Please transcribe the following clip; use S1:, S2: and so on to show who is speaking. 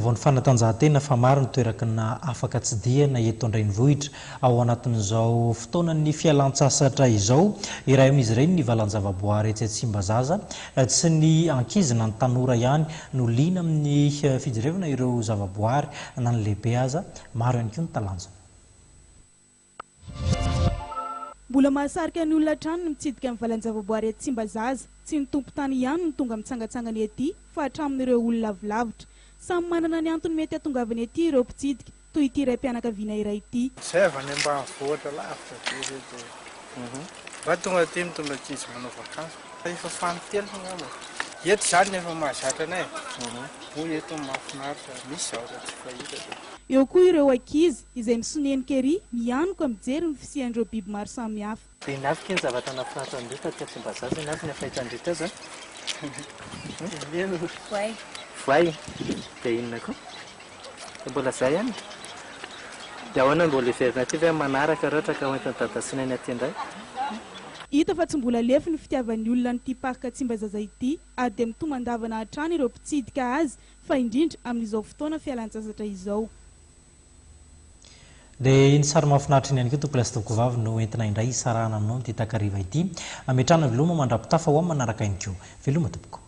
S1: Von fanatanjahantena fa maro ny toerakana afaka tsidihana eto Andrenivohitra ao anatin'izao fotoanan'ny fialan-tsasatra izao iray amin'izy ireny ny valan-javaboary etsy Tsimbazaza tsy ny ankizy na ny tanora ihany no liana amin'ny fijerevana ireo zavaboary na ny lehibe aza maro ihany koa ny talanja.
S2: Mbola mahasarika ny olona hatrany ny mitsidika amin'ny valan-javaboary etsy Tsimbazaza tsy ny tompon-tany ihany no tonga mitsangatsangana ety fa hatramin'ireo olona lavilavitra. Samy manana ny antony mety hatongavany ety ireo mpitsidika toy ity iray mpianakaviana iray ity.
S3: Zay avy any ambanivohitra lavitra be ireto. Raha tonga aty mitondra ankizy manao vakansy. Efa fanotelo angamba. Eto zany efa mahazatra anay. Hoy eto mahafinaritra misy zavatra tsy fahita.
S2: Eo koa ireo ankizy izay misoneny kery mianoka mijery ny fisian'ireo biby maro samihafa.
S4: Dia nafika ny zavatra nafinaritra andreo taty Tsimbazaza nafika ny fahitandritra zany. Voay. Dia inona koa? Mbola zay ihany. Dia ahoana mbola heverina aty ve manaraka rehetra ka hoentiny dadasinay aty indray?
S2: Hita fa tsy mbola lefy ny fitiavan'ny olona nyity parka Tsimbazaza ity ary dia mitomandavana hatrany ireo mpitsidika azy fa indrindra amin'izao fotoana fialan-tsasatra izao.
S1: Dia iny sary mahafinaritra iny ihany koa tompolastyko vavy no entina indray isarahana aminao ity takariva ity. Ametrahana veloma mandrapitafa ho amin'ny manaraka ihany koa. Veloma tompoko.